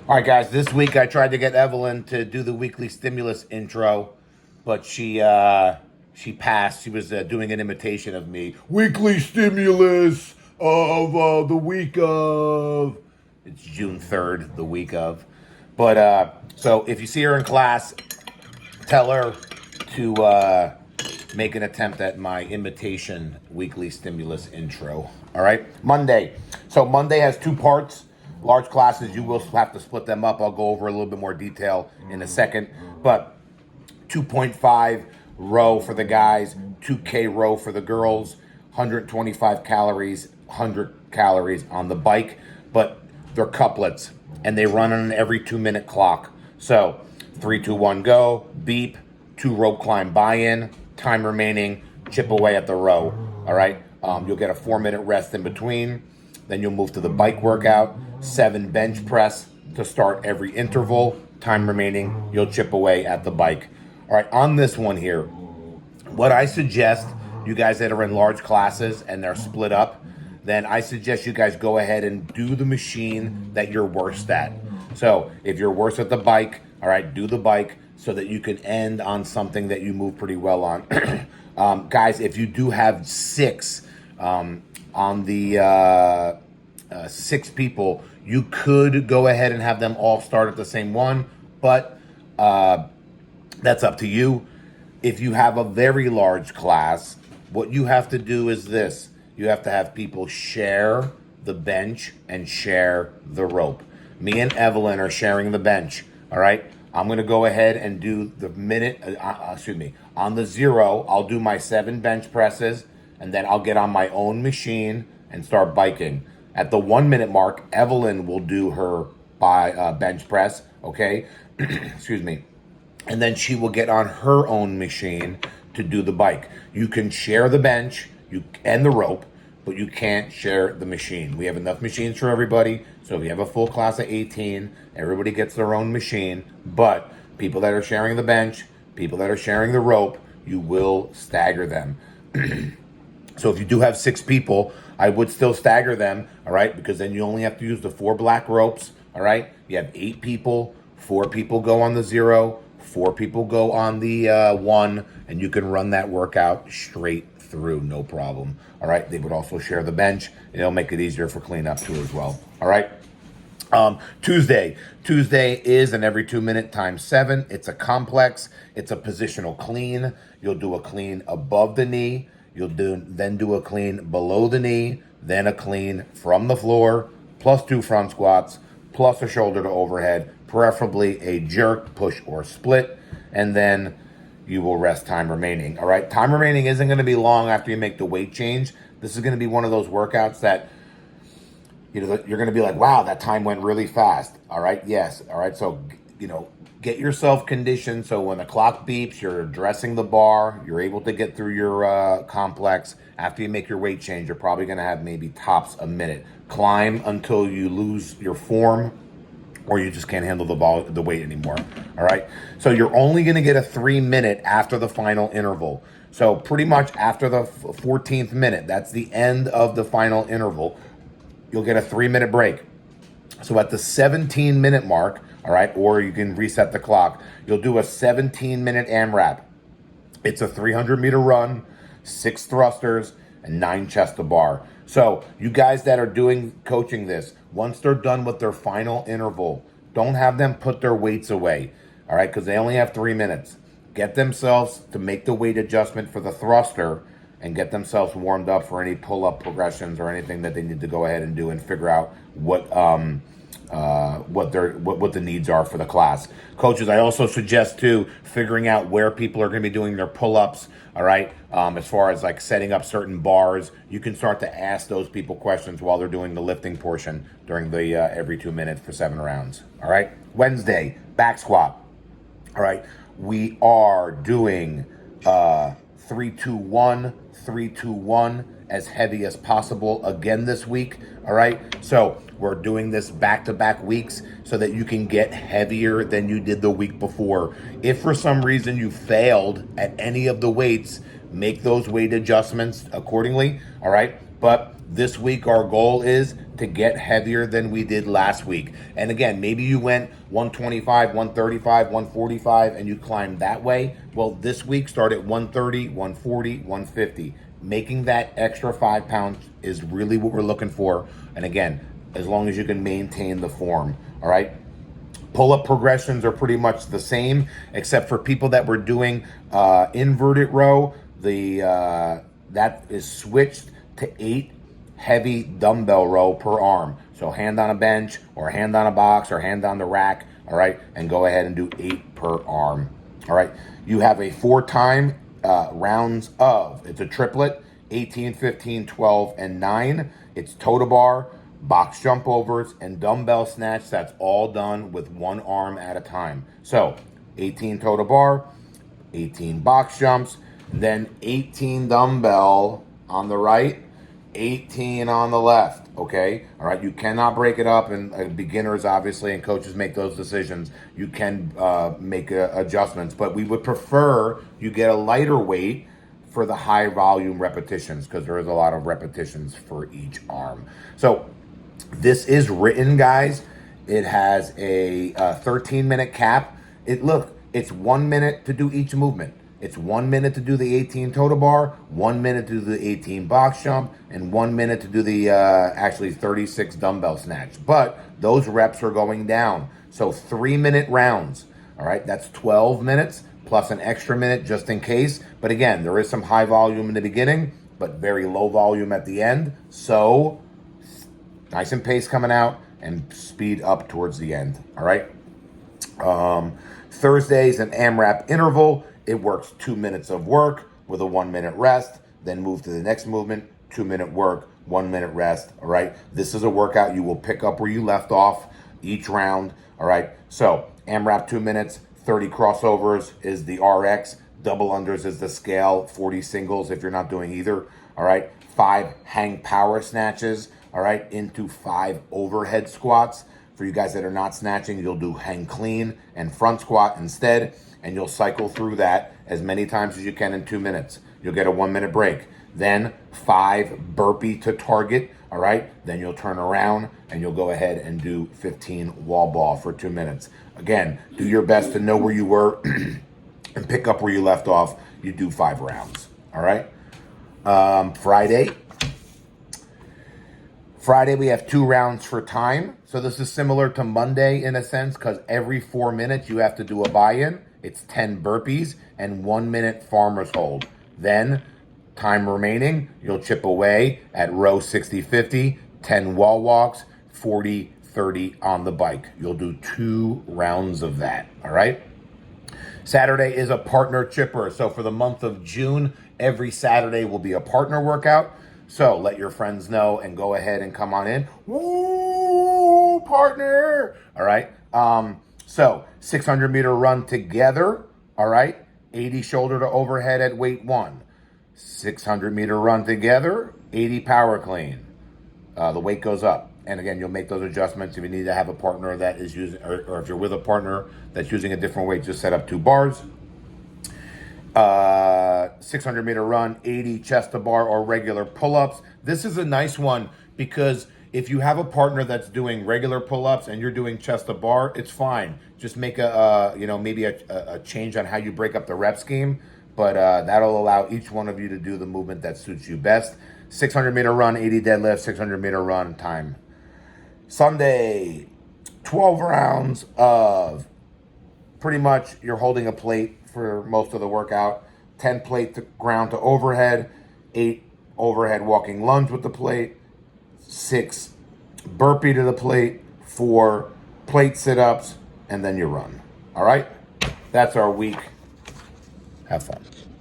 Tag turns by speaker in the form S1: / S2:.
S1: All right, guys. This week I tried to get Evelyn to do the weekly stimulus intro, but she passed. She was doing an imitation of me. Weekly stimulus of the week of. It's June 3rd, the week of. But so if you see her in class, tell her to make an attempt at my imitation weekly stimulus intro. All right, Monday. So Monday has two parts. Large classes, you will have to split them up. I'll go over a little bit more detail in a second. But 2.5 row for the guys, 2K row for the girls, 125 calories, 100 calories on the bike. But they're couplets, and they run on an every 2-minute clock. So 3, 2, 1, go, beep, 2 rope climb buy-in, time remaining, chip away at the row. All right, you'll get a 4-minute rest in between. Then you'll move to the bike workout, 7 bench press to start every interval. Time remaining, you'll chip away at the bike. All right, on this one here, what I suggest, you guys that are in large classes and they're split up, then I suggest you guys go ahead and do the machine that you're worst at. So if you're worse at the bike, all right, do the bike so that you can end on something that you move pretty well on. Guys, if you do have 6 on the 6 people, you could go ahead and have them all start at the same one, but that's up to you. If you have a very large class, what you have to do is this. You have to have people share the bench and share the rope. Me and Evelyn are sharing the bench, all right? I'm going to go ahead and do the minute, on the 0, I'll do my 7 bench presses, and then I'll get on my own machine and start biking. At the 1-minute mark, Evelyn will do her bench press, okay? Excuse me. And then she will get on her own machine to do the bike. You can share the bench and the rope, but you can't share the machine. We have enough machines for everybody, so if you have a full class of 18, everybody gets their own machine, but people that are sharing the bench, people that are sharing the rope, you will stagger them. So if you do have 6 people, I would still stagger them, all right? Because then you only have to use the 4 black ropes, all right? You have 8 people, 4 people go on the 0, 4 people go on the 1, and you can run that workout straight through, no problem, all right? They would also share the bench, and it'll make it easier for cleanup too as well, all right? Tuesday is an every 2-minute times 7. It's a complex. It's a positional clean. You'll do a clean above the knee. You'll then do a clean below the knee, then a clean from the floor, plus 2 front squats, plus a shoulder to overhead, preferably a jerk, push, or split, and then you will rest time remaining. All right, time remaining isn't going to be long after you make the weight change. This is going to be one of those workouts that you're going to be like, wow, that time went really fast. All right, yes. All right, so get yourself conditioned so when the clock beeps, you're addressing the bar, you're able to get through your complex. After you make your weight change, you're probably going to have maybe tops a minute. Climb until you lose your form or you just can't handle the weight anymore. All right, so you're only going to get a 3-minute after the final interval. So pretty much after the 14th minute, that's the end of the final interval, you'll get a 3-minute break. So at the 17-minute mark, all right, or you can reset the clock, you'll do a 17-minute AMRAP. It's a 300-meter run, 6 thrusters, and 9 chest to bar. So you guys that are coaching this, once they're done with their final interval, don't have them put their weights away, all right, because they only have 3 minutes. Get themselves to make the weight adjustment for the thruster and get themselves warmed up for any pull-up progressions or anything that they need to go ahead and do and figure out what the needs are for the class. Coaches, I also suggest too figuring out where people are going to be doing their pull-ups. All right, as far as like setting up certain bars, you can start to ask those people questions while they're doing the lifting portion during the every 2 minutes for 7 rounds. All right, Wednesday back squat. All right, we are doing 3-2-1, 3-2-1, as heavy as possible again this week. All right, so we're doing this back-to-back weeks so that you can get heavier than you did the week before. If for some reason you failed at any of the weights, make those weight adjustments accordingly. All right, but This week, our goal is to get heavier than we did last week. And again, maybe you went 125, 135, 145, and you climbed that way. Well, this week, start at 130, 140, 150. Making that extra 5 pounds is really what we're looking for. And again, as long as you can maintain the form, all right? Pull-up progressions are pretty much the same, except for people that were doing inverted row. That is switched to 8 heavy dumbbell row per arm. So hand on a bench or hand on a box or hand on the rack, all right? And go ahead and do 8 per arm, all right? You have a 4-time rounds of, it's a triplet, 18, 15, 12, and 9. It's toe to bar, box jump overs, and dumbbell snatch. That's all done with 1 arm at a time. So 18 toe to bar, 18 box jumps, then 18 dumbbell on the right, 18 on the left, okay? All right, you cannot break it up, and beginners, obviously, and coaches make those decisions. You can make adjustments, but we would prefer you get a lighter weight for the high volume repetitions, because there is a lot of repetitions for each arm. So this is written, guys. It has a 13-minute cap. It's 1 minute to do each movement. It's 1 minute to do the 18 toe to bar, 1 minute to do the 18 box jump, and 1 minute to do the actually 36 dumbbell snatch. But those reps are going down. So 3-minute rounds. All right, that's 12 minutes plus an extra minute just in case. But again, there is some high volume in the beginning, but very low volume at the end. So nice and pace coming out and speed up towards the end. All right. Thursdays an AMRAP interval. It works 2 minutes of work with a 1 minute rest, then move to the next movement, 2 minute work, 1 minute rest. All right. This is a workout you will pick up where you left off each round. All right. So AMRAP 2 minutes, 30 crossovers is the RX, double unders is the scale, 40 singles if you're not doing either. All right. 5 hang power snatches. All right. Into 5 overhead squats. For you guys that are not snatching, you'll do hang clean and front squat instead. And you'll cycle through that as many times as you can in 2 minutes. You'll get a 1 minute break. Then 5 burpee to target, all right? Then you'll turn around and you'll go ahead and do 15 wall ball for 2 minutes. Again, do your best to know where you were and pick up where you left off. You do 5 rounds, all right? Friday, we have 2 rounds for time. So this is similar to Monday in a sense, because every 4 minutes you have to do a buy-in. It's 10 burpees and 1 minute farmer's hold. Then, time remaining, you'll chip away at row 60-50, 10 wall walks, 40-30 on the bike. You'll do 2 rounds of that, all right? Saturday is a partner chipper. So for the month of June, every Saturday will be a partner workout. So let your friends know and go ahead and come on in. Woo, partner. All right. So 600 meter run together. All right. 80 shoulder to overhead at weight 1. 600 meter run together. 80 power clean. The weight goes up. And again, you'll make those adjustments if you need to have a partner that is using, or if you're with a partner that's using a different weight, just set up 2 bars. 600 meter run, 80 chest to bar or regular pull-ups. This is a nice one because if you have a partner that's doing regular pull-ups and you're doing chest to bar, it's fine. Just make maybe a change on how you break up the rep scheme, but that'll allow each one of you to do the movement that suits you best. 600 meter run, 80 deadlift, 600 meter run time. Sunday, 12 rounds of pretty much you're holding a plate for most of the workout. 10 plate to ground to overhead, 8 overhead walking lunge with the plate, 6 burpee to the plate, 4 plate sit-ups, and then you run. All right? That's our week. Have fun.